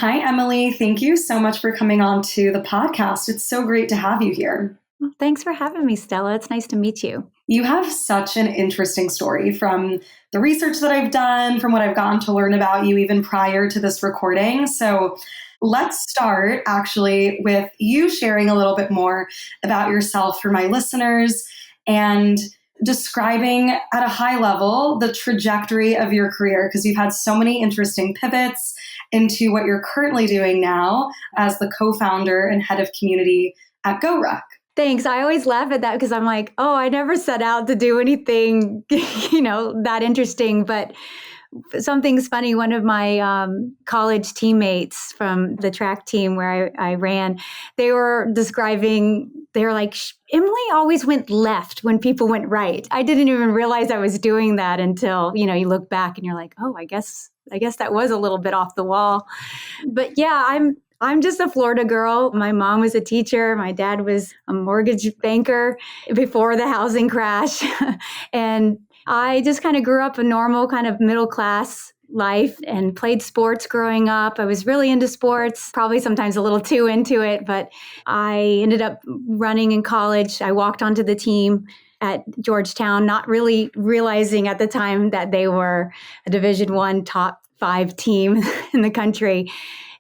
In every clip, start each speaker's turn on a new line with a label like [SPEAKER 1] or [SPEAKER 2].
[SPEAKER 1] Hi, Emily. Thank you so much for coming on to the podcast. It's so great to have you here.
[SPEAKER 2] Well, thanks for having me, Stella. It's nice to meet you.
[SPEAKER 1] You have such an interesting story from the research that I've done, from what I've gotten to learn about you even prior to this recording. So let's start actually with you sharing a little bit more about yourself for my listeners and describing at a high level the trajectory of your career, because you've had so many interesting pivots into what you're currently doing now as the co-founder and head of community at GORUCK.
[SPEAKER 2] Thanks. I always laugh at that because I'm like, oh, I never set out to do anything, that interesting. But something's funny. One of my college teammates from the track team where I ran, they were like, Emily always went left when people went right. I didn't even realize I was doing that until, you look back and you're like, oh, I guess that was a little bit off the wall. But yeah, I'm just a Florida girl. My mom was a teacher. My dad was a mortgage banker before the housing crash. And I just kind of grew up a normal kind of middle class life and played sports growing up. I was really into sports, probably sometimes a little too into it, but I ended up running in college. I walked onto the team at Georgetown, not really realizing at the time that they were a Division I top 5 team in the country.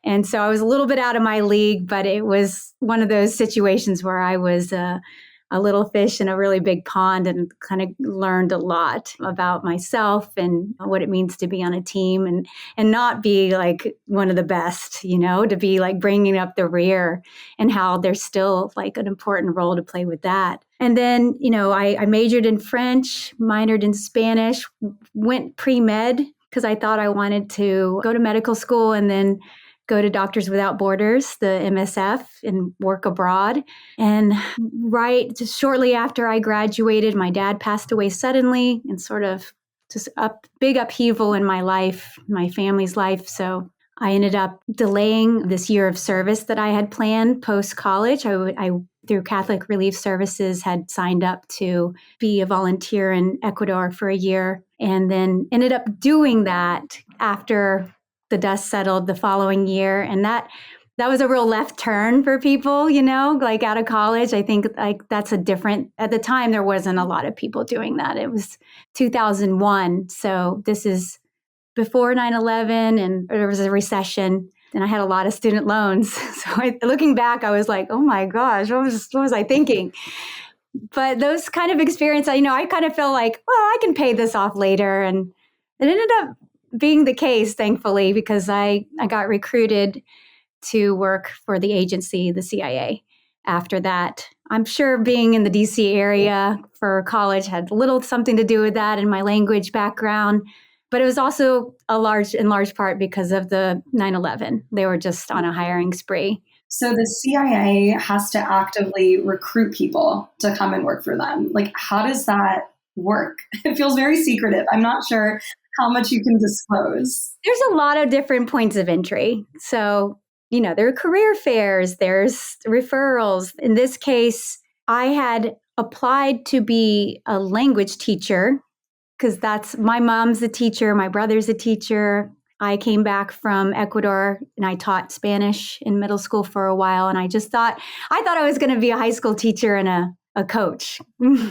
[SPEAKER 2] And so I was a little bit out of my league, but it was one of those situations where I was a little fish in a really big pond and kind of learned a lot about myself and what it means to be on a team and not be like one of the best, to be like bringing up the rear and how there's still like an important role to play with that. And then, I majored in French, minored in Spanish, went pre-med because I thought I wanted to go to medical school and then go to Doctors Without Borders, the MSF, and work abroad. And just shortly after I graduated, my dad passed away suddenly and sort of just a big upheaval in my life, my family's life. So I ended up delaying this year of service that I had planned post-college. I through Catholic Relief Services, had signed up to be a volunteer in Ecuador for a year and then ended up doing that after the dust settled the following year. And that was a real left turn for people, like out of college. I think like that's at the time, there wasn't a lot of people doing that. It was 2001. So this is before 9/11 and there was a recession and I had a lot of student loans. So looking back, I was like, oh my gosh, what was I thinking? But those kind of experience, I kind of felt like, well, I can pay this off later. And it ended up being the case, thankfully, because I got recruited to work for the agency, the CIA. After that, I'm sure being in the DC area for college had something to do with that and my language background. But it was also in large part because of the 9/11. They were just on a hiring spree.
[SPEAKER 1] So the CIA has to actively recruit people to come and work for them. Like, how does that work? It feels very secretive. I'm not sure how much you can disclose.
[SPEAKER 2] There's a lot of different points of entry. So, there are career fairs, there's referrals. In this case, I had applied to be a language teacher because my mom's a teacher, my brother's a teacher. I came back from Ecuador and I taught Spanish in middle school for a while. And I thought I was going to be a high school teacher and a coach.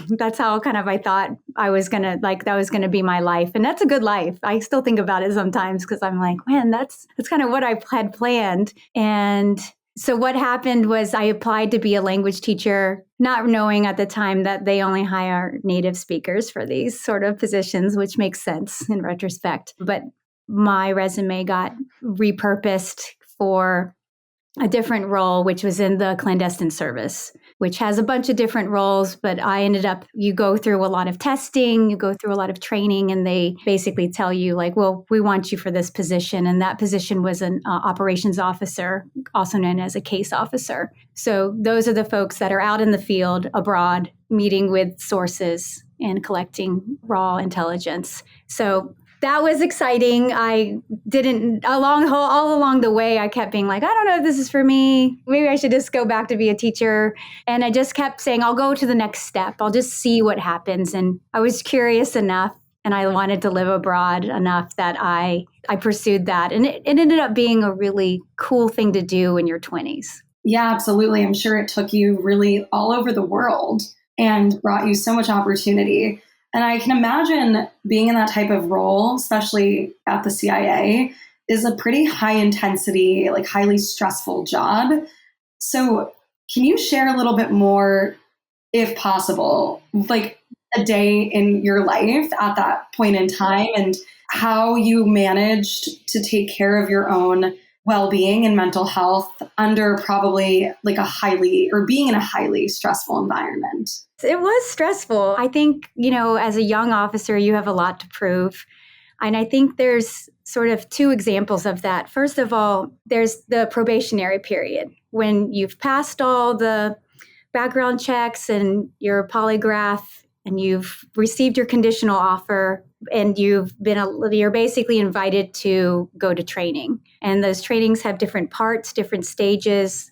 [SPEAKER 2] That's how kind of I thought I was going to, that was going to be my life. And that's a good life. I still think about it sometimes because I'm like, man, that's kind of what I had planned. And so what happened was I applied to be a language teacher, not knowing at the time that they only hire native speakers for these sort of positions, which makes sense in retrospect. But my resume got repurposed for a different role, which was in the clandestine service, which has a bunch of different roles. But I ended up, you go through a lot of testing, you go through a lot of training, and they basically tell you like, well, we want you for this position. And that position was an operations officer, also known as a case officer. So those are the folks that are out in the field abroad, meeting with sources and collecting raw intelligence. So that was exciting. I didn't, all along the way, I kept being like, I don't know if this is for me. Maybe I should just go back to be a teacher. And I just kept saying, I'll go to the next step. I'll just see what happens. And I was curious enough And I wanted to live abroad enough that I pursued that. And it ended up being a really cool thing to do in your 20s.
[SPEAKER 1] Yeah, absolutely. I'm sure it took you really all over the world and brought you so much opportunity. And I can imagine being in that type of role, especially at the CIA, is a pretty high intensity, like highly stressful job. So, can you share a little bit more, if possible, like a day in your life at that point in time and how you managed to take care of your own well-being and mental health under probably like a highly or being in a highly stressful environment?
[SPEAKER 2] It was stressful. I think, as a young officer, you have a lot to prove. And I think there's sort of two examples of that. First of all, there's the probationary period when you've passed all the background checks and your polygraph and you've received your conditional offer and you're basically invited to go to training. And those trainings have different parts, different stages.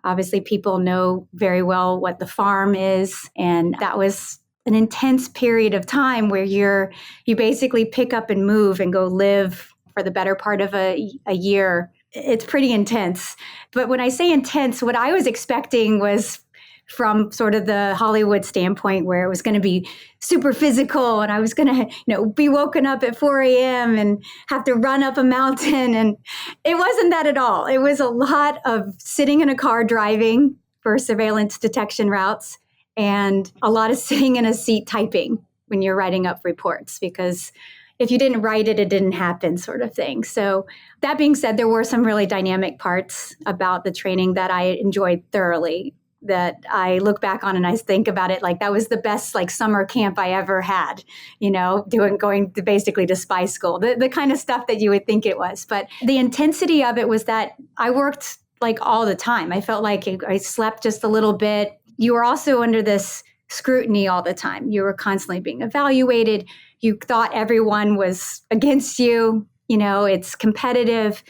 [SPEAKER 2] Obviously, people know very well what the farm is. And that was an intense period of time where you basically pick up and move and go live for the better part of a year. It's pretty intense. But when I say intense, what I was expecting was from sort of the Hollywood standpoint where it was going to be super physical and I was going to, be woken up at 4 a.m. and have to run up a mountain. And it wasn't that at all. It was a lot of sitting in a car driving for surveillance detection routes and a lot of sitting in a seat typing when you're writing up reports, because if you didn't write it, it didn't happen, sort of thing. So that being said, there were some really dynamic parts about the training that I enjoyed thoroughly, that I look back on and I think about it like that was the best like summer camp I ever had, going to basically to spy school, the kind of stuff that you would think it was. But the intensity of it was that I worked like all the time. I felt like I slept just a little bit. You were also under this scrutiny all the time. You were constantly being evaluated. You thought everyone was against you. It's competitive.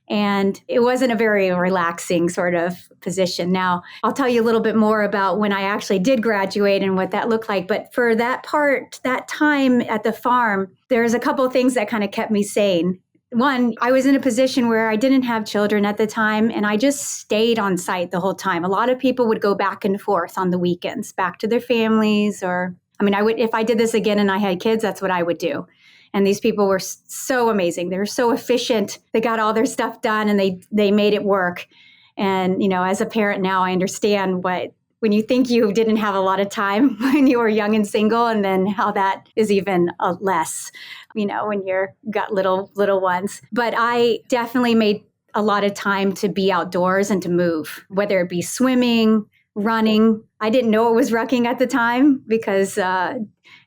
[SPEAKER 2] And it wasn't a very relaxing sort of position. Now, I'll tell you a little bit more about when I actually did graduate and what that looked like. But for that time at the farm, there's a couple of things that kind of kept me sane. One, I was in a position where I didn't have children at the time, and I just stayed on site the whole time. A lot of people would go back and forth on the weekends, back to their families, if I did this again and I had kids, that's what I would do. And these people were so amazing. They were so efficient. They got all their stuff done and they made it work. And, as a parent now, I understand when you think you didn't have a lot of time when you were young and single, and then how that is even less, when you're got little ones. But I definitely made a lot of time to be outdoors and to move, whether it be swimming, running. I didn't know it was rucking at the time because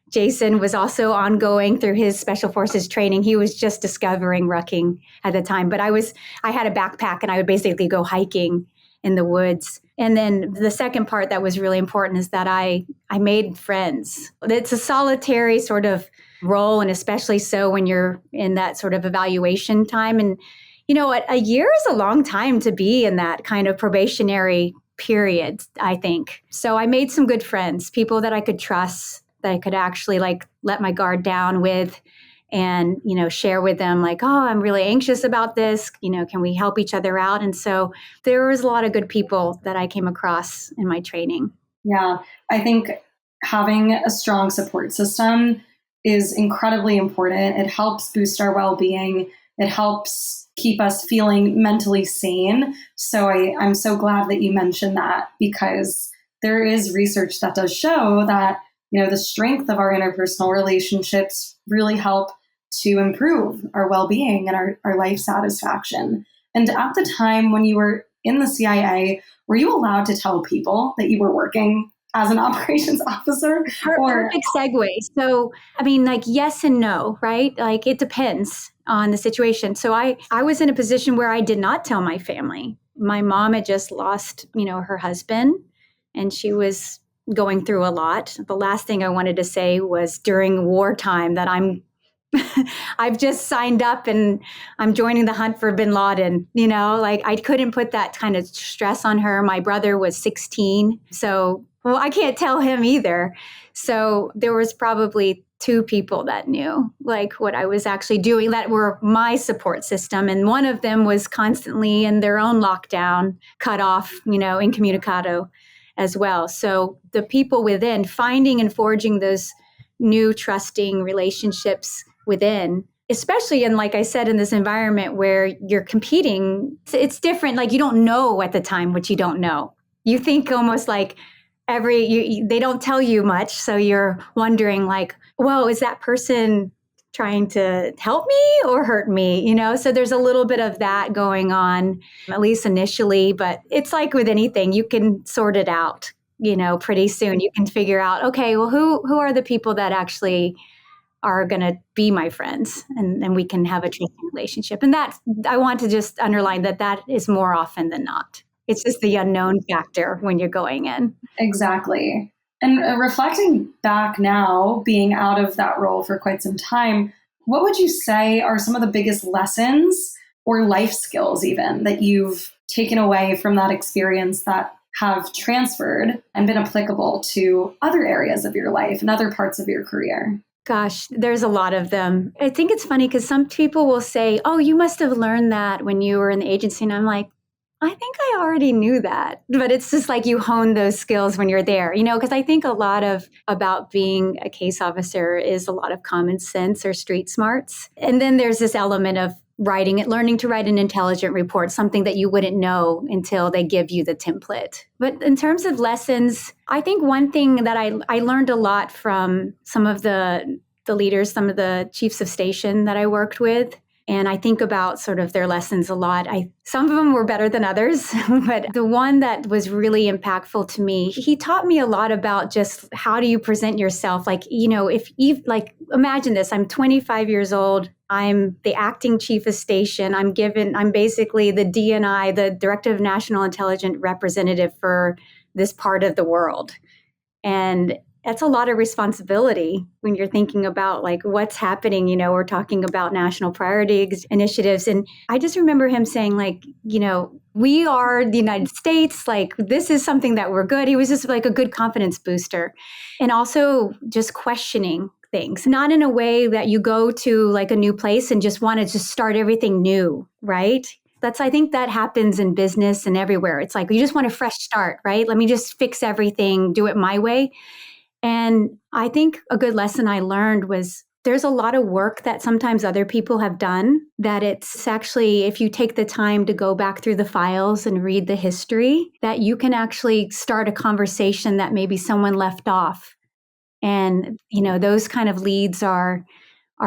[SPEAKER 2] Jason was also ongoing through his special forces training. He was just discovering rucking at the time. But I had a backpack and I would basically go hiking in the woods. And then the second part that was really important is that I made friends. It's a solitary sort of role, and especially so when you're in that sort of evaluation time. And, a year is a long time to be in that kind of probationary period, I think. So I made some good friends, people that I could trust, that I could actually let my guard down with and, share with them like, oh, I'm really anxious about this. Can we help each other out? And so there was a lot of good people that I came across in my training.
[SPEAKER 1] Yeah, I think having a strong support system is incredibly important. It helps boost our well-being. It helps keep us feeling mentally sane. So I'm so glad that you mentioned that, because there is research that does show that the strength of our interpersonal relationships really help to improve our well-being and our life satisfaction. And at the time when you were in the CIA, were you allowed to tell people that you were working as an operations officer?
[SPEAKER 2] Perfect segue. So, yes and no, right? It depends on the situation. So I was in a position where I did not tell my family. My mom had just lost, her husband, and she was going through a lot. The last thing I wanted to say was during wartime that I've just signed up and I'm joining the hunt for bin Laden, I couldn't put that kind of stress on her. My brother was 16. So, I can't tell him either. So there was probably two people that knew like what I was actually doing, that were my support system. And one of them was constantly in their own lockdown, cut off, incommunicado as well. So the people within, finding and forging those new trusting relationships within, especially in, like I said, in this environment where you're competing, it's different. Like you don't know at the time what you don't know. You think almost like they don't tell you much. So you're wondering like, whoa, is that person trying to help me or hurt me? So there's a little bit of that going on, at least initially, but it's like with anything, you can sort it out, pretty soon. You can figure out, okay, well, who are the people that actually are going to be my friends, and we can have a trusting relationship. And that, I want to just underline that is more often than not. It's just the unknown factor when you're going in.
[SPEAKER 1] Exactly. And reflecting back now, being out of that role for quite some time, what would you say are some of the biggest lessons or life skills even that you've taken away from that experience that have transferred and been applicable to other areas of your life and other parts of your career?
[SPEAKER 2] Gosh, there's a lot of them. I think it's funny because some people will say, oh, you must have learned that when you were in the agency. And I'm like, I think I already knew that. But it's just like you hone those skills when you're there, because I think a lot about being a case officer is a lot of common sense or street smarts. And then there's this element of learning to write an intelligent report, something that you wouldn't know until they give you the template. But in terms of lessons, I think one thing that I learned a lot from some of the leaders, some of the chiefs of station that I worked with. And I think about sort of their lessons a lot. Some of them were better than others, but the one that was really impactful to me, he taught me a lot about just how do you present yourself? Like, imagine this, I'm 25 years old. I'm the acting chief of station. I'm basically the DNI, the Director of National Intelligence Representative for this part of the world. And that's a lot of responsibility when you're thinking about like what's happening. We're talking about national priority initiatives. And I just remember him saying like, we are the United States, like this is something that we're good. He was just like a good confidence booster. And also just questioning things, not in a way that you go to like a new place and just want to just start everything new, right? I think that happens in business and everywhere. It's like, you just want a fresh start, right? Let me just fix everything, do it my way. And I think a good lesson I learned was there's a lot of work that sometimes other people have done that it's actually, if you take the time to go back through the files and read the history, that you can actually start a conversation that maybe someone left off. And, those kind of leads are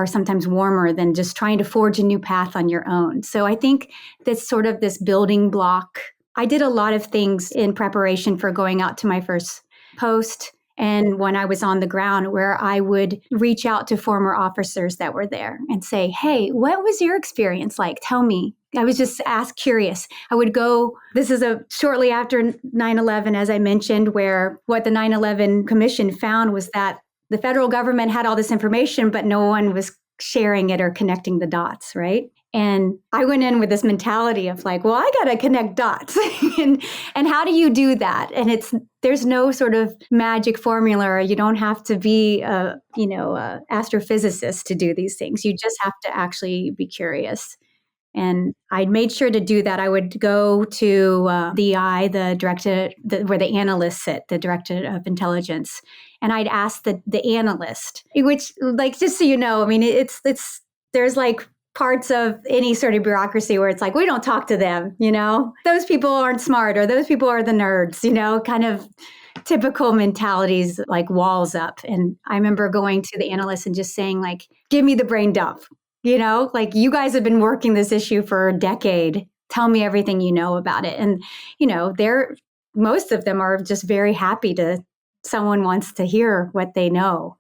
[SPEAKER 2] sometimes warmer than just trying to forge a new path on your own. So I think that's sort of this building block. I did a lot of things in preparation for going out to my first post. And when I was on the ground, where I would reach out to former officers that were there and say, hey, what was your experience like? Tell me. I was just curious. I would go, this is shortly after 9/11, as I mentioned, where what the 9/11 Commission found was that the federal government had all this information, but no one was sharing it or connecting the dots, right? And I went in with this mentality of like, well, I got to connect dots. and how do you do that? And there's no sort of magic formula, or you don't have to be a astrophysicist to do these things. You just have to actually be curious. And I made sure to do that. I would go to DI, the director, where the analysts sit, the Director of Intelligence, and I'd ask the analyst, which, like, just so you know, I mean, there's like parts of any sort of bureaucracy where it's like, we don't talk to them, those people aren't smart, or those people are the nerds, kind of typical mentalities, like walls up. And I remember going to the analyst and just saying like, give me the brain dump. Like, you guys have been working this issue for a decade. Tell me everything you know about it. And, most of them are just very happy someone wants to hear what they know.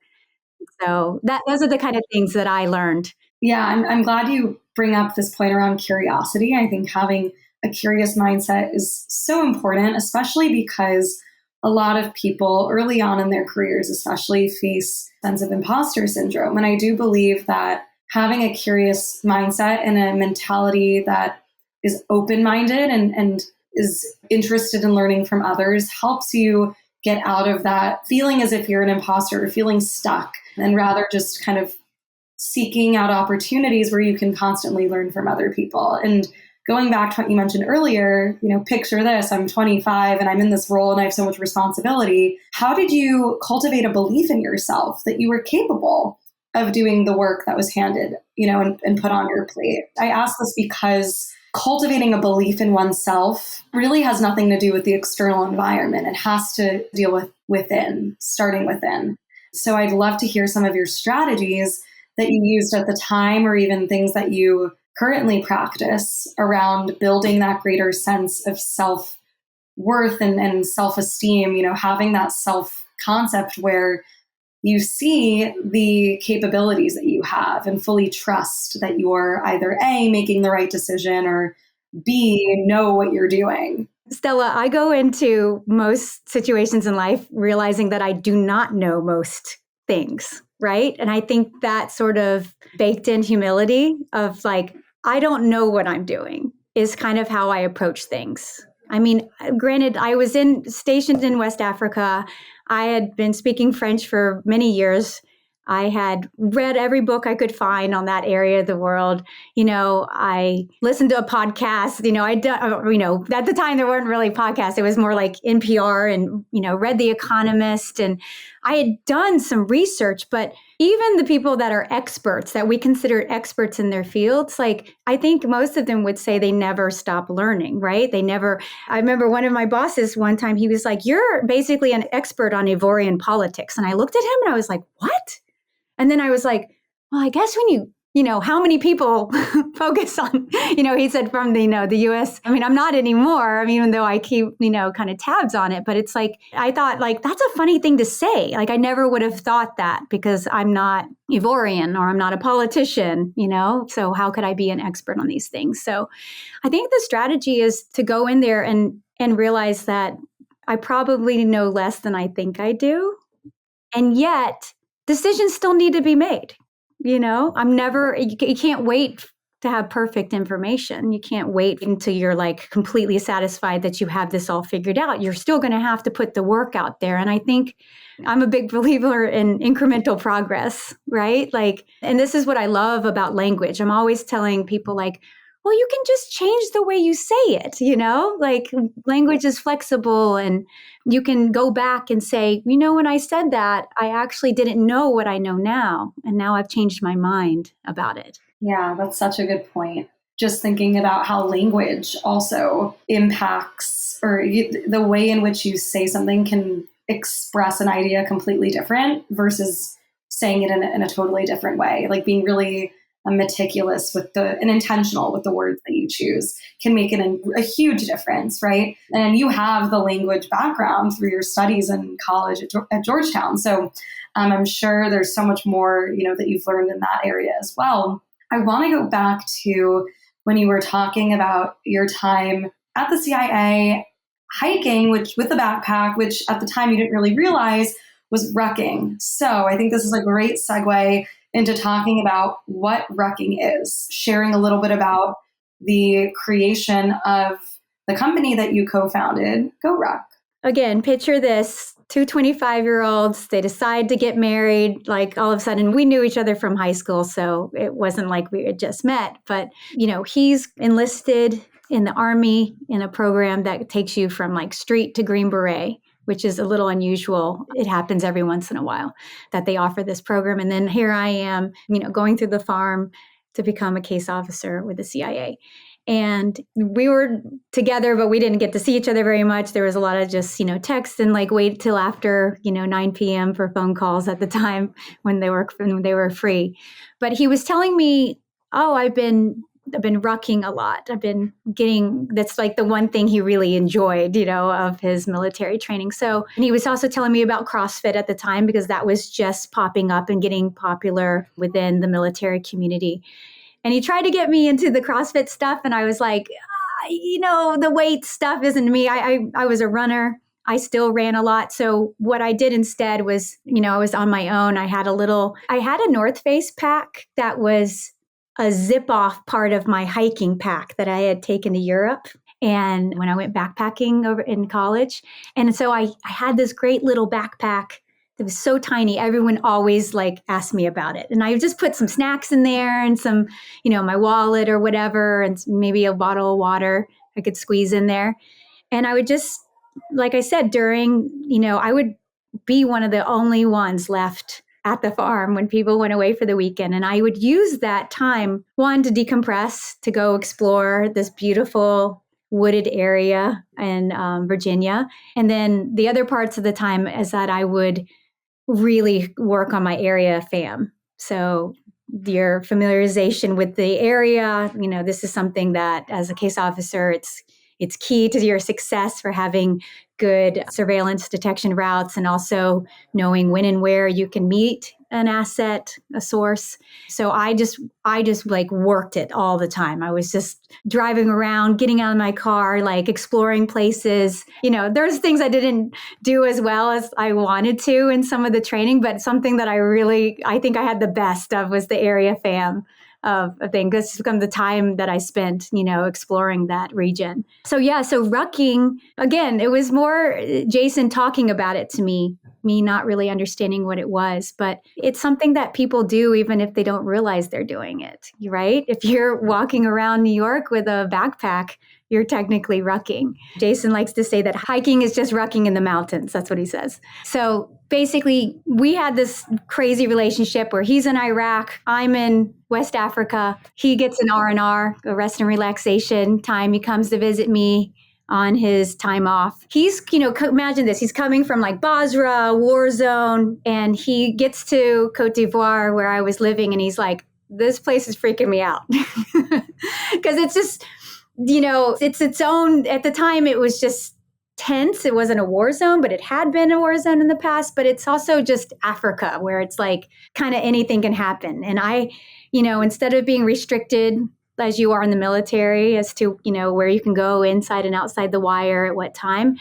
[SPEAKER 2] So those are the kind of things that I learned.
[SPEAKER 1] Yeah, I'm glad you bring up this point around curiosity. I think having a curious mindset is so important, especially because a lot of people early on in their careers, especially, face a sense of imposter syndrome. And I do believe that having a curious mindset and a mentality that is open-minded and is interested in learning from others helps you get out of that feeling as if you're an imposter or feeling stuck and rather just kind of seeking out opportunities where you can constantly learn from other people. And going back to what you mentioned earlier, picture this, I'm 25 and I'm in this role and I have so much responsibility. How did you cultivate a belief in yourself that you were capable of doing the work that was handed, and put on your plate? I ask this because cultivating a belief in oneself really has nothing to do with the external environment. It has to deal with within, starting within. So I'd love to hear some of your strategies that you used at the time, or even things that you currently practice around building that greater sense of self-worth and self-esteem, having that self-concept where you see the capabilities that you have and fully trust that you're either A, making the right decision, or B, know what you're doing.
[SPEAKER 2] Stella, I go into most situations in life realizing that I do not know most things, right? And I think that sort of baked in humility of like, I don't know what I'm doing is kind of how I approach things. I mean, granted, I was stationed in West Africa. I had been speaking French for many years. I had read every book I could find on that area of the world. I listened to a podcast. At the time there weren't really podcasts. It was more like NPR and, read The Economist. And I had done some research, but even the people that are experts, that we consider experts in their fields, like I think most of them would say they never stop learning, right? I remember one of my bosses one time, he was like, "You're basically an expert on Ivorian politics." And I looked at him and I was like, "What?" And then I was like, well, I guess when how many people focus on, he said from the US. I mean, I'm not anymore. Even though I keep, kind of tabs on it, but it's like, I thought like, that's a funny thing to say. Like, I never would have thought that because I'm not Ivorian or I'm not a politician, so how could I be an expert on these things? So I think the strategy is to go in there and realize that I probably know less than I think I do. And yet decisions still need to be made. You can't wait to have perfect information. You can't wait until you're like completely satisfied that you have this all figured out. You're still going to have to put the work out there. And I think I'm a big believer in incremental progress, right? Like, and this is what I love about language. I'm always telling people like, well, you can just change the way you say it, like language is flexible and you can go back and say, when I said that, I actually didn't know what I know now. And now I've changed my mind about it.
[SPEAKER 1] Yeah, that's such a good point. Just thinking about how language also impacts, or the way in which you say something can express an idea completely different versus saying it in a totally different way. Like being really meticulous and intentional with the words that you choose can make a huge difference, right? And you have the language background through your studies in college at Georgetown. So I'm sure there's so much more, that you've learned in that area as well. I want to go back to when you were talking about your time at the CIA hiking, with the backpack, which at the time you didn't really realize was rucking. So I think this is a great segue into talking about what rucking is, sharing a little bit about the creation of the company that you co-founded, GORUCK.
[SPEAKER 2] Again, picture this, two 25-year-olds, they decide to get married. Like all of a sudden, we knew each other from high school, so it wasn't like we had just met. But, he's enlisted in the Army in a program that takes you from like street to Green Beret, which is a little unusual. It happens every once in a while that they offer this program. And then here I am, going through the farm to become a case officer with the CIA. And we were together, but we didn't get to see each other very much. There was a lot of just, text and like wait till after, 9 p.m. for phone calls at the time when they were free. But he was telling me, oh, I've been rucking a lot. That's like the one thing he really enjoyed, of his military training. So, and he was also telling me about CrossFit at the time because that was just popping up and getting popular within the military community. And he tried to get me into the CrossFit stuff. And I was like, the weight stuff isn't me. I was a runner. I still ran a lot. So what I did instead was, I was on my own. I had a North Face pack that was a zip off part of my hiking pack that I had taken to Europe. And when I went backpacking over in college. And so I had this great little backpack It was so tiny. Everyone always like asked me about it. And I would just put some snacks in there and some, my wallet or whatever, and maybe a bottle of water I could squeeze in there. And I would just, like I said, I would be one of the only ones left at the farm when people went away for the weekend. And I would use that time, one, to decompress, to go explore this beautiful wooded area in Virginia. And then the other parts of the time is that I would really work on my area FAM. So your familiarization with the area, this is something that as a case officer, it's key to your success for having good surveillance detection routes, and also knowing when and where you can meet an asset, a source. So I just like worked it all the time. I was just driving around, getting out of my car, like exploring places. There's things I didn't do as well as I wanted to in some of the training, but something that I think I had the best of was the area FAM of thing. This become the time that I spent, exploring that region. So rucking, again, it was more Jason talking about it to me not really understanding what it was, but it's something that people do even if they don't realize they're doing it, right? If you're walking around New York with a backpack, you're technically rucking. Jason likes to say that hiking is just rucking in the mountains. That's what he says. So basically, we had this crazy relationship where he's in Iraq, I'm in West Africa. He gets an R&R, a rest and relaxation time. He comes to visit me on his time off. He's, imagine this, he's coming from like Basra, war zone, and he gets to Cote d'Ivoire where I was living, and he's like, this place is freaking me out. Because it's just, it's its own, at the time it was just tense. It wasn't a war zone, but it had been a war zone in the past, but it's also just Africa where it's like kind of anything can happen. And I, instead of being restricted as you are in the military as to, where you can go inside and outside the wire at what time,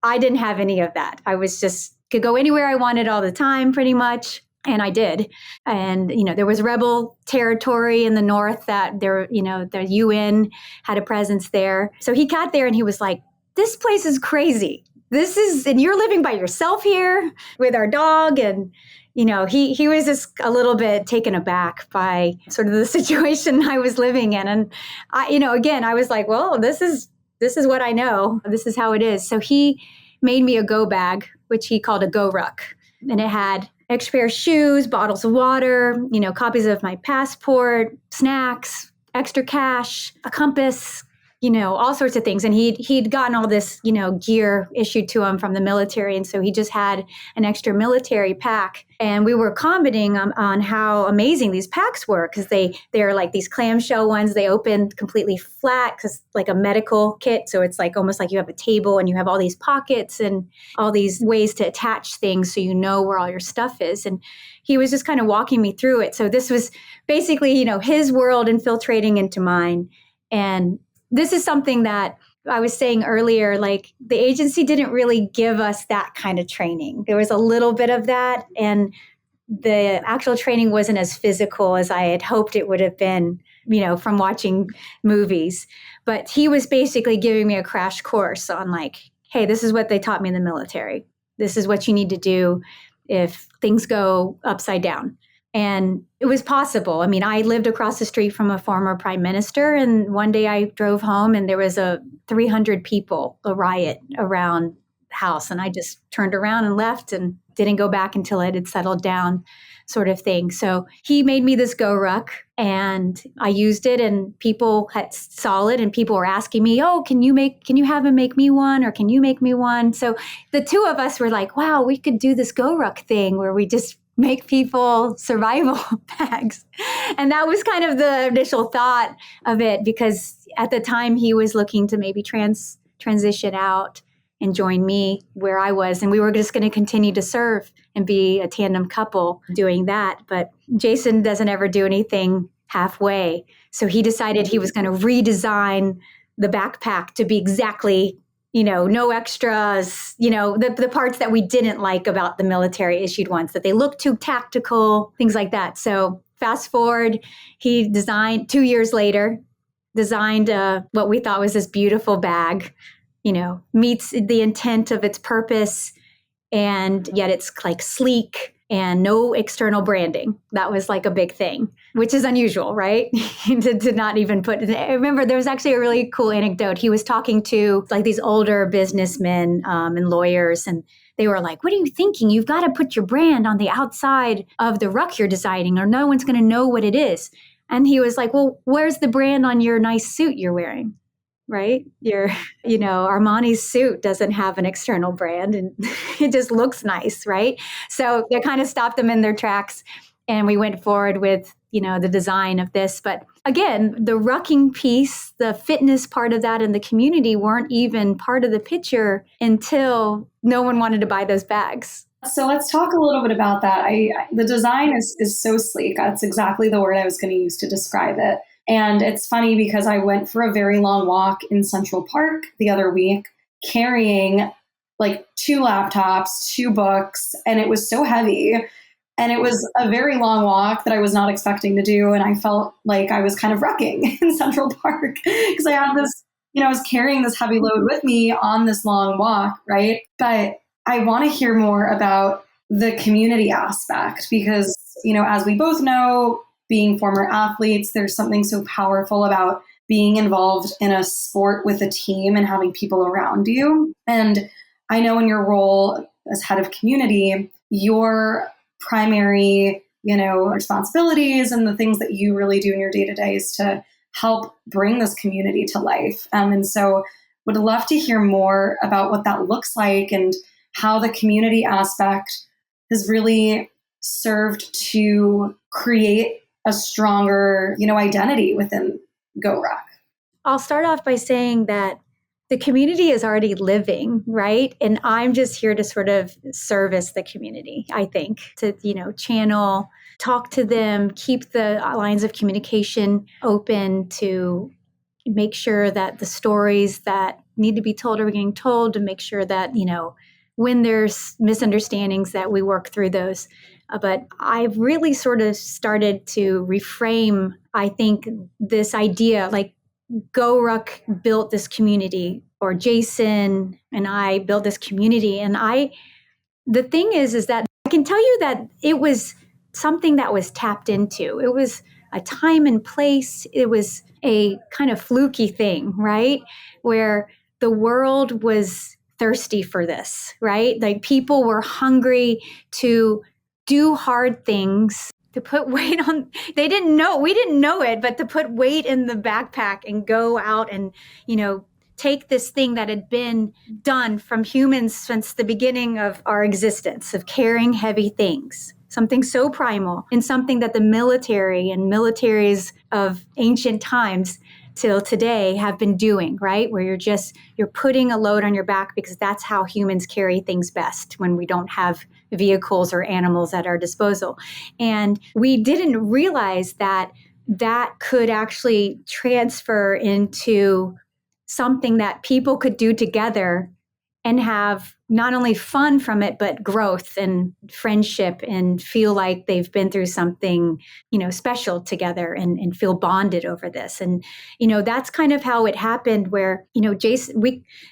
[SPEAKER 2] I didn't have any of that. I was just could go anywhere I wanted all the time pretty much. And I did. And, there was rebel territory in the north that the UN had a presence there. So he got there and he was like, this place is crazy. And you're living by yourself here with our dog. And, he was just a little bit taken aback by sort of the situation I was living in. And I, again, I was like, well, this is what I know. This is how it is. So he made me a go bag, which he called a GORUCK. And it had extra pair of shoes, bottles of water, copies of my passport, snacks, extra cash, a compass, all sorts of things. And he'd gotten all this, gear issued to him from the military. And so he just had an extra military pack. And we were commenting on how amazing these packs were, because they're like these clamshell ones. They open completely flat, because like a medical kit. So it's like almost like you have a table and you have all these pockets and all these ways to attach things so you know where all your stuff is. And he was just kind of walking me through it. So this was basically, his world infiltrating into mine. And this is something that I was saying earlier, like the agency didn't really give us that kind of training. There was a little bit of that, and the actual training wasn't as physical as I had hoped it would have been, from watching movies. But he was basically giving me a crash course on like, hey, this is what they taught me in the military. This is what you need to do if things go upside down. And it was possible. I mean, I lived across the street from a former prime minister, and one day I drove home and there was 300 people, a riot around the house. And I just turned around and left and didn't go back until it had settled down, sort of thing. So he made me this GORUCK, and I used it, and people saw it, and people were asking me, oh, can you have him make me one, or can you make me one? So the two of us were like, wow, we could do this GORUCK thing where we just make people survival bags. And that was kind of the initial thought of it, because at the time he was looking to maybe transition out and join me where I was. And we were just going to continue to serve and be a tandem couple doing that. But Jason doesn't ever do anything halfway. So he decided he was going to redesign the backpack to be exactly, no extras, the parts that we didn't like about the military issued ones, that they look too tactical, things like that. So fast forward, he designed 2 years later, what we thought was this beautiful bag, meets the intent of its purpose. and yet it's like sleek and no external branding. That was like a big thing, which is unusual, right? to not even put, I remember there was actually a really cool anecdote. He was talking to like these older businessmen and lawyers, and they were like, what are you thinking? You've got to put your brand on the outside of the ruck you're designing, or no one's going to know what it is. And he was like, well, where's the brand on your nice suit you're wearing? Right? Armani's suit doesn't have an external brand and it just looks nice, right? So they kind of stopped them in their tracks, and we went forward with, the design of this. But again, the rucking piece, the fitness part of that and the community weren't even part of the picture until no one wanted to buy those bags.
[SPEAKER 1] So let's talk a little bit about that. The design is so sleek. That's exactly the word I was going to use to describe it. And it's funny because I went for a very long walk in Central Park the other week carrying like 2 laptops, 2 books, and it was so heavy. And it was a very long walk that I was not expecting to do. And I felt like I was kind of wrecking in Central Park because I had this, I was carrying this heavy load with me on this long walk, right? But I want to hear more about the community aspect because, as we both know, being former athletes, there's something so powerful about being involved in a sport with a team and having people around you. And I know in your role as head of community, your primary, responsibilities and the things that you really do in your day-to-day is to help bring this community to life. And so would love to hear more about what that looks like and how the community aspect has really served to create a stronger, identity within GORUCK.
[SPEAKER 2] I'll start off by saying that the community is already living, right? And I'm just here to sort of service the community, I think, to, channel, talk to them, keep the lines of communication open to make sure that the stories that need to be told are getting told, to make sure that, when there's misunderstandings that we work through those. But I've really sort of started to reframe, I think, this idea, like GORUCK built this community, or Jason and I built this community. And the thing is that I can tell you that it was something that was tapped into. It was a time and place. It was a kind of fluky thing, right? Where the world was thirsty for this, right? Like people were hungry to do hard things, to put weight on. We didn't know it, but to put weight in the backpack and go out and, take this thing that had been done from humans since the beginning of our existence, of carrying heavy things, something so primal, and something that the military and militaries of ancient times till today have been doing, right? Where you're putting a load on your back because that's how humans carry things best when we don't have vehicles or animals at our disposal. And we didn't realize that could actually transfer into something that people could do together and have not only fun from it, but growth and friendship and feel like they've been through something, special together and feel bonded over this. And, that's kind of how it happened where, Jason,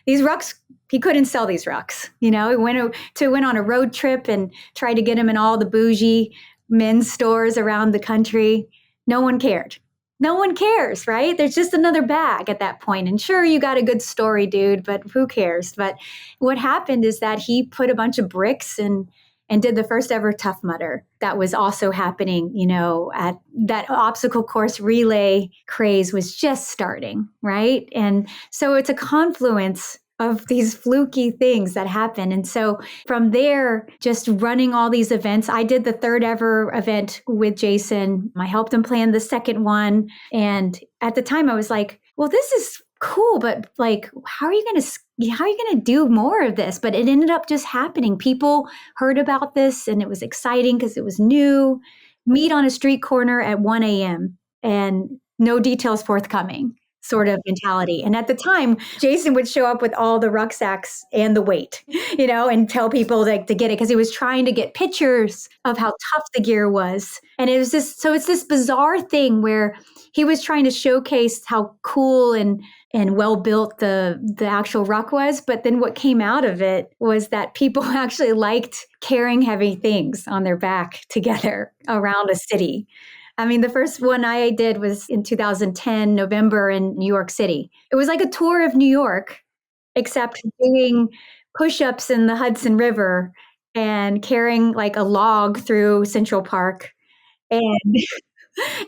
[SPEAKER 2] these rucks, he couldn't sell these rucks. He went on a road trip and tried to get them in all the bougie men's stores around the country. No one cared. No one cares, right? There's just another bag at that point. And sure, you got a good story, dude, but who cares? But what happened is that he put a bunch of bricks and did the first ever Tough Mudder that was also happening, at that obstacle course relay craze was just starting, right? And so it's a confluence of these fluky things that happen. And so from there, just running all these events, I did the 3rd ever event with Jason. I helped him plan the 2nd one. And at the time I was like, well, this is cool, but like, how are you going to do more of this? But it ended up just happening. People heard about this and it was exciting because it was new. Meet on a street corner at 1 a.m. and no details forthcoming sort of mentality. And at the time, Jason would show up with all the rucksacks and the weight, and tell people to get it because he was trying to get pictures of how tough the gear was. And it's this bizarre thing where he was trying to showcase how cool and and well built the actual ruck was. But then what came out of it was that people actually liked carrying heavy things on their back together around a city. I mean, the first one I did was in 2010, November in New York City. It was like a tour of New York, except doing push-ups in the Hudson River and carrying like a log through Central Park. And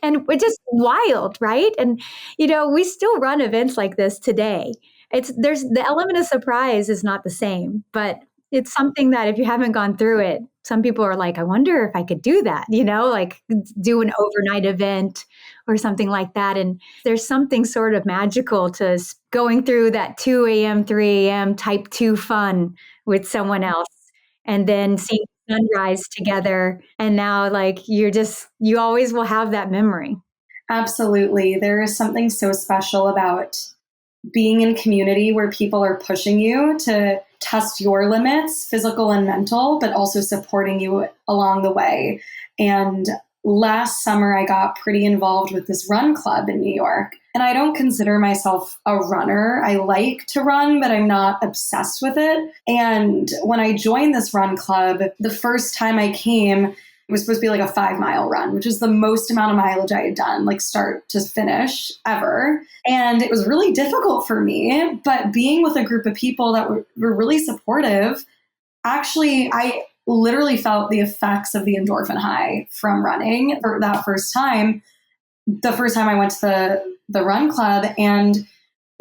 [SPEAKER 2] and it's just wild, right? And we still run events like this today. There's the element of surprise is not the same, but it's something that if you haven't gone through it, some people are like, I wonder if I could do that, like do an overnight event or something like that. And there's something sort of magical to going through that 2 a.m., 3 a.m. type 2 fun with someone else and then seeing sunrise together. And now like you always will have that memory.
[SPEAKER 1] Absolutely. There is something so special about being in community where people are pushing you to test your limits, physical and mental, but also supporting you along the way. And last summer, I got pretty involved with this run club in New York. And I don't consider myself a runner. I like to run, but I'm not obsessed with it. And when I joined this run club, the first time I came, it was supposed to be like a 5-mile run, which is the most amount of mileage I had done, like start to finish ever. And it was really difficult for me, but being with a group of people that were really supportive, actually, I literally felt the effects of the endorphin high from running for that first time. The first time I went to the run club, and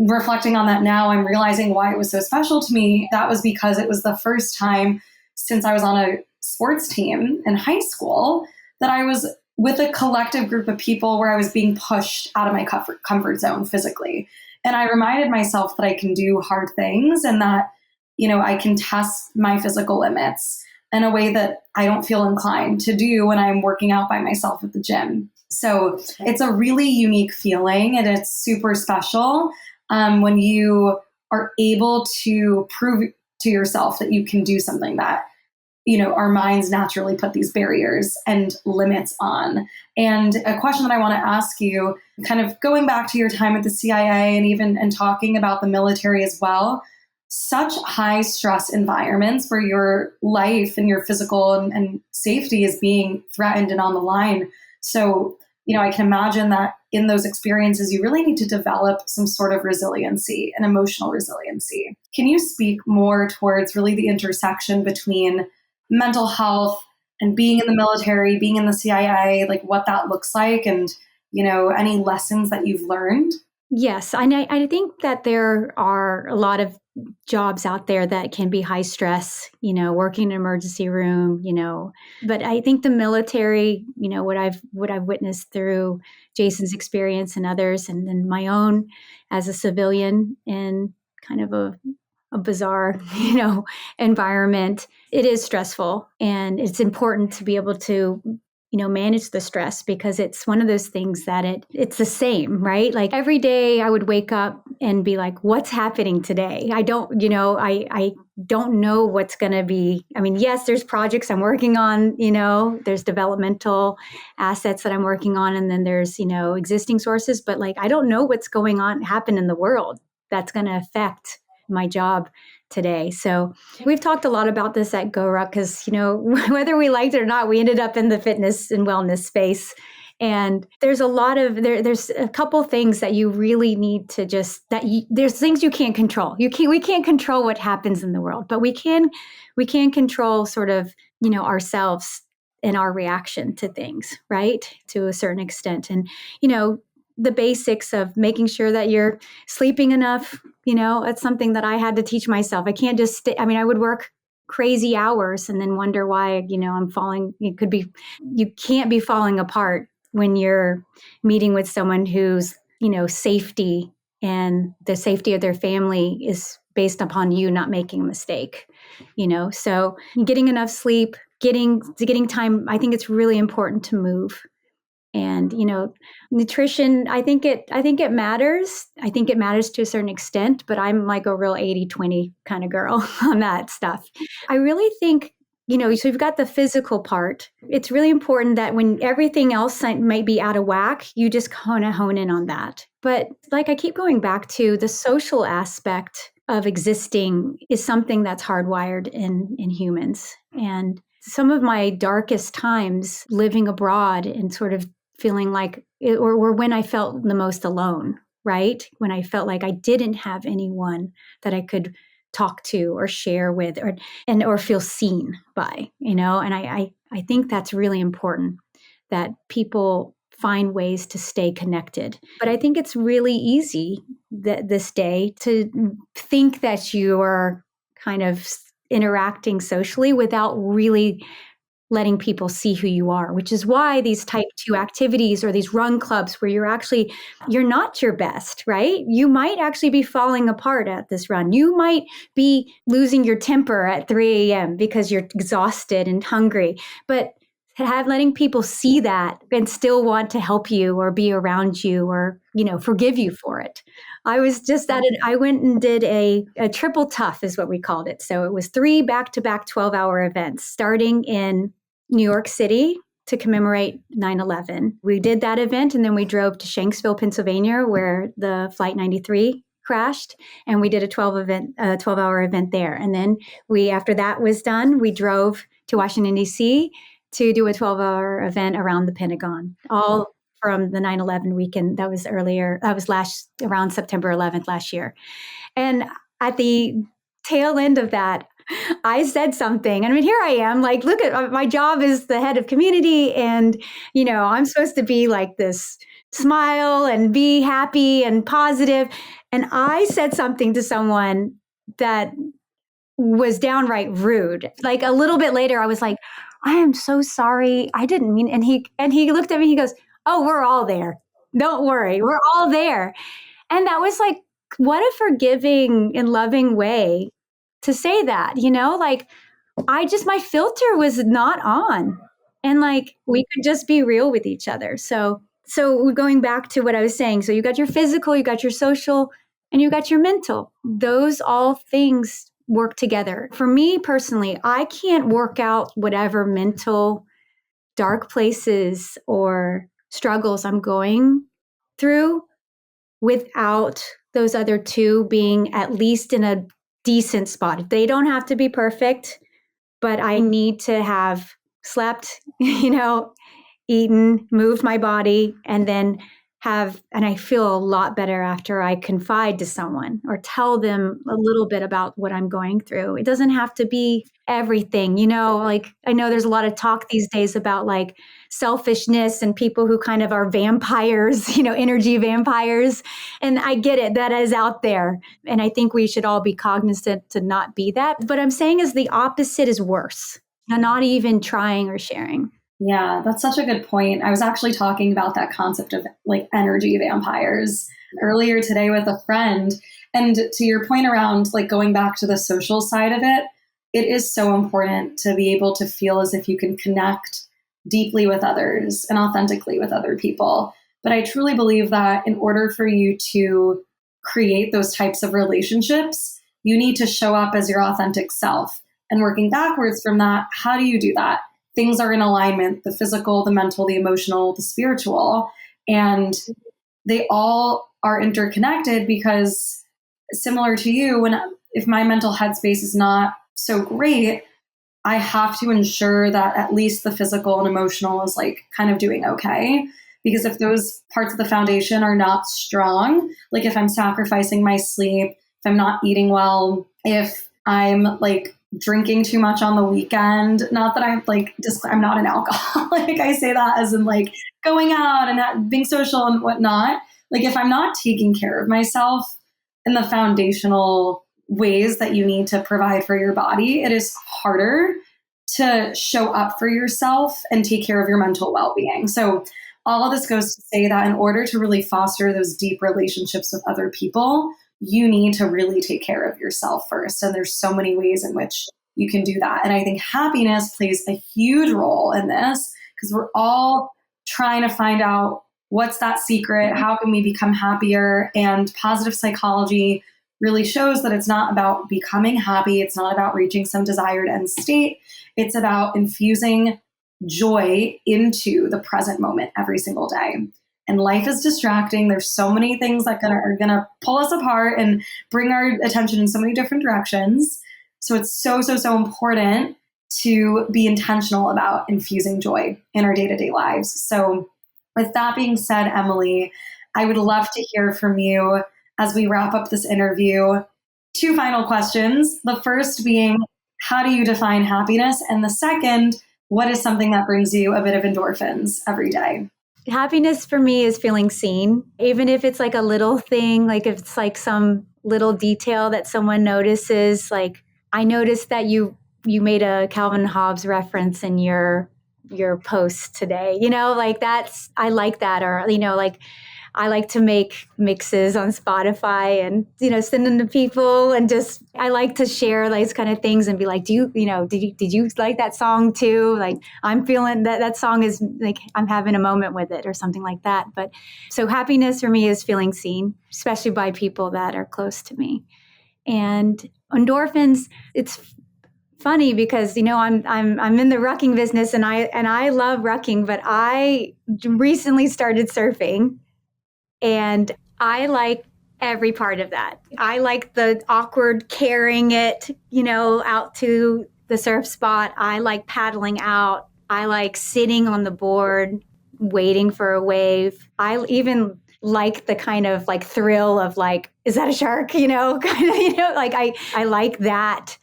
[SPEAKER 1] reflecting on that now, I'm realizing why it was so special to me. That was because it was the first time since I was on a sports team in high school that I was with a collective group of people where I was being pushed out of my comfort zone physically. And I reminded myself that I can do hard things and that, I can test my physical limits in a way that I don't feel inclined to do when I'm working out by myself at the gym. So it's a really unique feeling, and it's super special when you are able to prove to yourself that you can do something that our minds naturally put these barriers and limits on. And a question that I want to ask you, kind of going back to your time at the CIA and talking about the military as well, such high stress environments where your life and your physical and safety is being threatened and on the line. So, I can imagine that in those experiences, you really need to develop some sort of resiliency and emotional resiliency. Can you speak more towards really the intersection between mental health and being in the military, being in the CIA, like what that looks like, and, any lessons that you've learned?
[SPEAKER 2] Yes. I think that there are a lot of jobs out there that can be high stress, working in an emergency room, but I think the military, what I've witnessed through Jason's experience and others, and then my own as a civilian in kind of a bizarre, environment, it is stressful, and it's important to be able to manage the stress, because it's one of those things that it's the same, right? Like every day I would wake up and be like, what's happening today? I don't know what's going to be. I mean, yes, there's projects I'm working on, there's developmental assets that I'm working on, and then there's, existing sources, but like, I don't know what's happen in the world that's going to affect my job today. So we've talked a lot about this at GORUCK because, whether we liked it or not, we ended up in the fitness and wellness space. And there's there's a couple things that you really need to there's things you can't control. We can't control what happens in the world, but we can control sort of, ourselves and our reaction to things, right? To a certain extent. And, the basics of making sure that you're sleeping enough, it's something that I had to teach myself. I can't just I would work crazy hours and then wonder why, I'm falling. You can't be falling apart when you're meeting with someone whose, safety and the safety of their family is based upon you not making a mistake, so getting enough sleep, getting time. I think it's really important to move. And, nutrition, I think it matters. I think it matters to a certain extent, but I'm like a real 80-20 kind of girl on that stuff. I really think so you've got the physical part. It's really important that when everything else might be out of whack, you just kind of hone in on that. But like I keep going back to, the social aspect of existing is something that's hardwired in humans. And some of my darkest times living abroad and sort of feeling like or when I felt the most alone, right? When I felt like I didn't have anyone that I could talk to or share with or feel seen by, and I think that's really important, that people find ways to stay connected. But I think it's really easy this day to think that you are kind of interacting socially without really letting people see who you are, which is why these type 2 activities or these run clubs where you're not your best, right? You might actually be falling apart at this run. You might be losing your temper at 3 a.m. because you're exhausted and hungry, but letting people see that and still want to help you or be around you or, forgive you for it. I was just I went and did a triple tough is what we called it. So it was 3 back-to-back 12-hour events starting in New York City to commemorate 9/11. We did that event, and then we drove to Shanksville, Pennsylvania, where the Flight 93 crashed, and we did a 12-hour event there. And then after that was done, we drove to Washington, D.C. to do a 12-hour event around the Pentagon, all from the 9/11 weekend. That was around September 11th last year. And at the tail end of that, I said something. I mean, here I am, like, look at my job is the head of community. And, I'm supposed to be like this smile and be happy and positive. And I said something to someone that was downright rude. Like a little bit later, I was like, I am so sorry. I didn't mean, and he looked at me, he goes, oh, we're all there. Don't worry. We're all there. And that was like, what a forgiving and loving way to say that, like my filter was not on, and like we could just be real with each other. So going back to what I was saying, so you got your physical, you got your social, and you got your mental. Those all things work together. For me personally, I can't work out whatever mental dark places or struggles I'm going through without those other two being at least in a decent spot. They don't have to be perfect, but I need to have slept, eaten, moved my body, and then and I feel a lot better after I confide to someone or tell them a little bit about what I'm going through. It doesn't have to be everything, like I know there's a lot of talk these days about like selfishness and people who kind of are vampires, energy vampires. And I get it, that is out there. And I think we should all be cognizant to not be that. But I'm saying is the opposite is worse, not even trying or sharing.
[SPEAKER 1] Yeah, that's such a good point. I was actually talking about that concept of like energy vampires earlier today with a friend. And to your point around like going back to the social side of it, it is so important to be able to feel as if you can connect deeply with others and authentically with other people. But I truly believe that in order for you to create those types of relationships, you need to show up as your authentic self. And working backwards from that, how do you do that? Things are in alignment, the physical, the mental, the emotional, the spiritual, and they all are interconnected because similar to you, if my mental headspace is not so great, I have to ensure that at least the physical and emotional is like kind of doing okay. Because if those parts of the foundation are not strong, like if I'm sacrificing my sleep, if I'm not eating well, if I'm like drinking too much on the weekend, not that I'm like, I'm not an alcoholic. I say that as in like going out and being social and whatnot. Like if I'm not taking care of myself in the foundational ways that you need to provide for your body, it is harder to show up for yourself and take care of your mental well-being. So all of this goes to say that in order to really foster those deep relationships with other people, you need to really take care of yourself first. And there's so many ways in which you can do that. And I think happiness plays a huge role in this because we're all trying to find out what's that secret? How can we become happier? And positive psychology really shows that it's not about becoming happy. It's not about reaching some desired end state. It's about infusing joy into the present moment every single day. And life is distracting. There's so many things that are going to pull us apart and bring our attention in so many different directions. So it's so, so, so important to be intentional about infusing joy in our day-to-day lives. So with that being said, Emily, I would love to hear from you as we wrap up this interview. Two final questions. The first being, how do you define happiness? And the second, what is something that brings you a bit of endorphins every day?
[SPEAKER 2] Happiness for me is feeling seen, even if it's like a little thing, like if it's like some little detail that someone notices. Like I noticed that you made a Calvin Hobbes reference in your post today, like I like that. Or, like I like to make mixes on Spotify and, send them to people, and just, I like to share those kind of things and be like, did you like that song too? Like I'm feeling that song is like, I'm having a moment with it or something like that. But so happiness for me is feeling seen, especially by people that are close to me. And endorphins, it's funny because I'm in the rucking business and I love rucking, but I recently started surfing. And I like every part of that. I like the awkward carrying it, out to the surf spot. I like paddling out. I like sitting on the board, waiting for a wave. I even like the kind of like thrill of like, is that a shark? Kind of, like I like that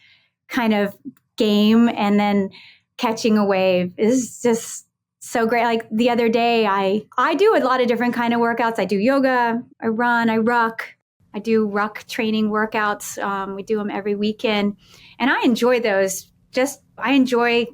[SPEAKER 2] kind of game. And then catching a wave is just so great. Like the other day, I do a lot of different kind of workouts. I do yoga, I run, I ruck. I do ruck training workouts. We do them every weekend. And I enjoy those. I enjoy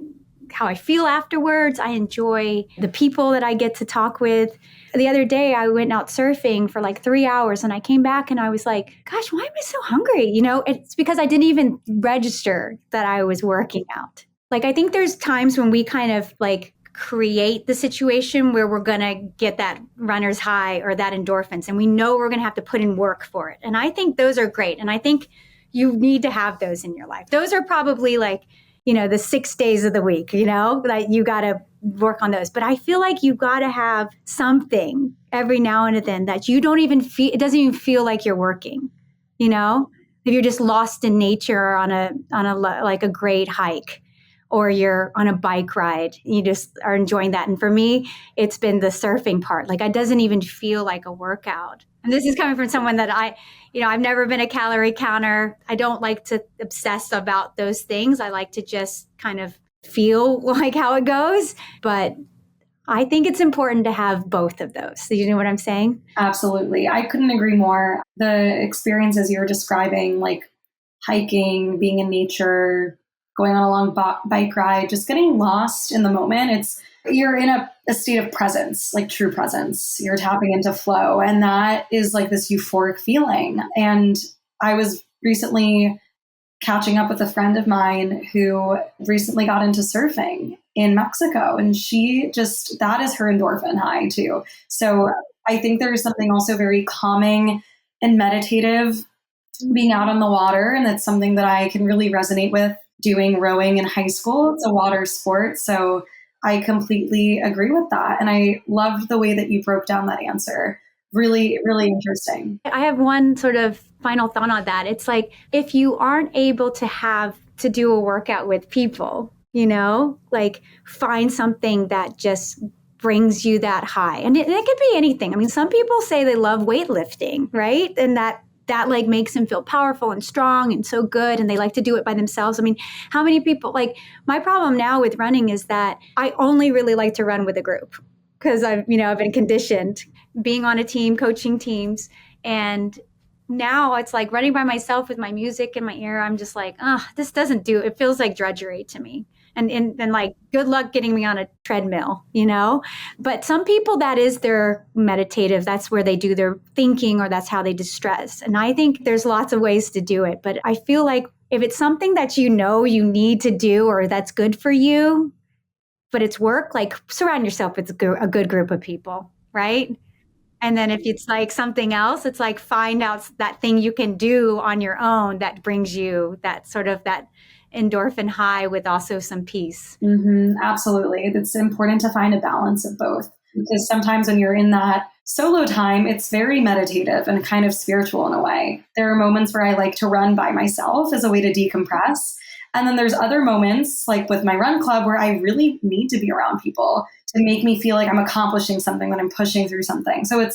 [SPEAKER 2] how I feel afterwards. I enjoy the people that I get to talk with. The other day, I went out surfing for like 3 hours and I came back and I was like, gosh, why am I so hungry? It's because I didn't even register that I was working out. Like, I think there's times when we kind of like create the situation where we're going to get that runner's high or that endorphins, and we know we're going to have to put in work for it. And I think those are great. And I think you need to have those in your life. Those are probably like, the 6 days of the week, like you got to work on those. But I feel like you got to have something every now and then that you don't even feel, it doesn't even feel like you're working, if you're just lost in nature on a like a great hike, or you're on a bike ride, you just are enjoying that. And for me, it's been the surfing part. Like, it doesn't even feel like a workout. And this is coming from someone that I've never been a calorie counter. I don't like to obsess about those things. I like to just kind of feel like how it goes. But I think it's important to have both of those. So you know what I'm saying?
[SPEAKER 1] Absolutely. I couldn't agree more. The experiences you're describing, like hiking, being in nature, going on a long bike ride, just getting lost in the moment. You're in a state of presence, like true presence. You're tapping into flow. And that is like this euphoric feeling. And I was recently catching up with a friend of mine who recently got into surfing in Mexico. And that is her endorphin high too. So I think there's something also very calming and meditative being out on the water. And that's something that I can really resonate with doing rowing in high school. It's a water sport. So I completely agree with that. And I loved the way that you broke down that answer. Really, really interesting.
[SPEAKER 2] I have one sort of final thought on that. It's like, if you aren't able to do a workout with people, like find something that just brings you that high. And it could be anything. I mean, some people say they love weightlifting, right? And that like makes them feel powerful and strong and so good, and they like to do it by themselves. I mean, how many people, like, my problem now with running is that I only really like to run with a group because I've been conditioned being on a team, coaching teams. And now it's like running by myself with my music in my ear. I'm just like, this doesn't do, it feels like drudgery to me. And like, good luck getting me on a treadmill, But some people, that is their meditative. That's where they do their thinking, or that's how they distress. And I think there's lots of ways to do it. But I feel like if it's something that you need to do, or that's good for you, but it's work, like surround yourself with a good group of people, right? And then if it's like something else, it's like find out that thing you can do on your own that brings you that sort of that endorphin high with also some peace.
[SPEAKER 1] Absolutely. It's important to find a balance of both because sometimes when you're in that solo time, it's very meditative and kind of spiritual in a way. There are moments where I like to run by myself as a way to decompress. And then there's other moments, like with my run club, where I really need to be around people to make me feel like I'm accomplishing something when I'm pushing through something. So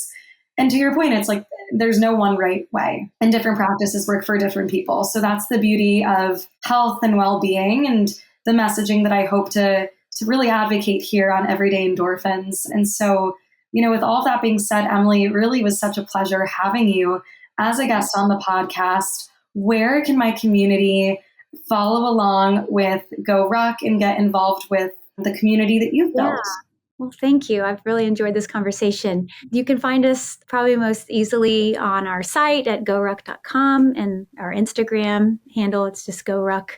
[SPEAKER 1] and to your point, it's like there's no one right way, and different practices work for different people. So that's the beauty of health and well-being and the messaging that I hope to really advocate here on Everyday Endorphins. And so, with all that being said, Emily, it really was such a pleasure having you as a guest on the podcast. Where can my community follow along with GORUCK and get involved with the community that you've built?
[SPEAKER 2] Well, thank you. I've really enjoyed this conversation. You can find us probably most easily on our site at goruck.com and our Instagram handle. It's just GORUCK.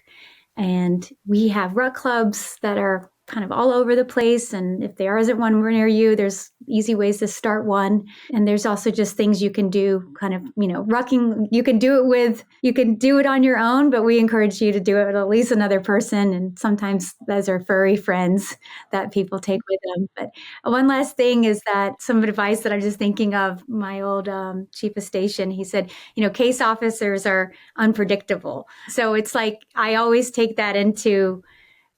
[SPEAKER 2] And we have ruck clubs that are kind of all over the place. And if there isn't one near you, there's easy ways to start one. And there's also just things you can do kind of, rucking. You can do it on your own, but we encourage you to do it with at least another person. And sometimes those are furry friends that people take with them. But one last thing is that some advice that I'm just thinking of, my old chief of station, he said, case officers are unpredictable. So it's like, I always take that into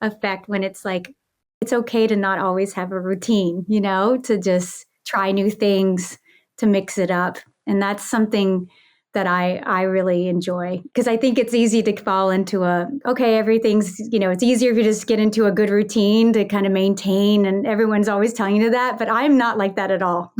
[SPEAKER 2] effect when it's like, it's okay to not always have a routine, to just try new things, to mix it up. And that's something that I really enjoy, because I think it's easy to fall into everything's, it's easier if you just get into a good routine to kind of maintain, and everyone's always telling you that, but I'm not like that at all.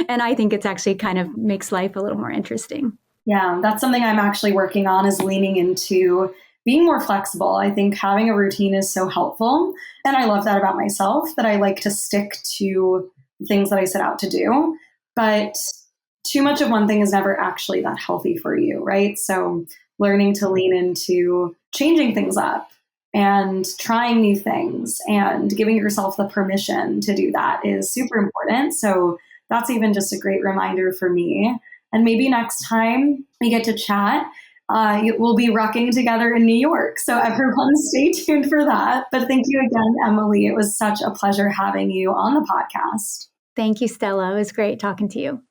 [SPEAKER 2] And I think it's actually kind of makes life a little more interesting.
[SPEAKER 1] Yeah, that's something I'm actually working on, is leaning into being more flexible. I think having a routine is so helpful. And I love that about myself, that I like to stick to things that I set out to do. But too much of one thing is never actually that healthy for you, right? So learning to lean into changing things up and trying new things and giving yourself the permission to do that is super important. So that's even just a great reminder for me. And maybe next time we get to chat, we'll be rucking together in New York. So everyone stay tuned for that. But thank you again, Emily. It was such a pleasure having you on the podcast.
[SPEAKER 2] Thank you, Stella. It was great talking to you.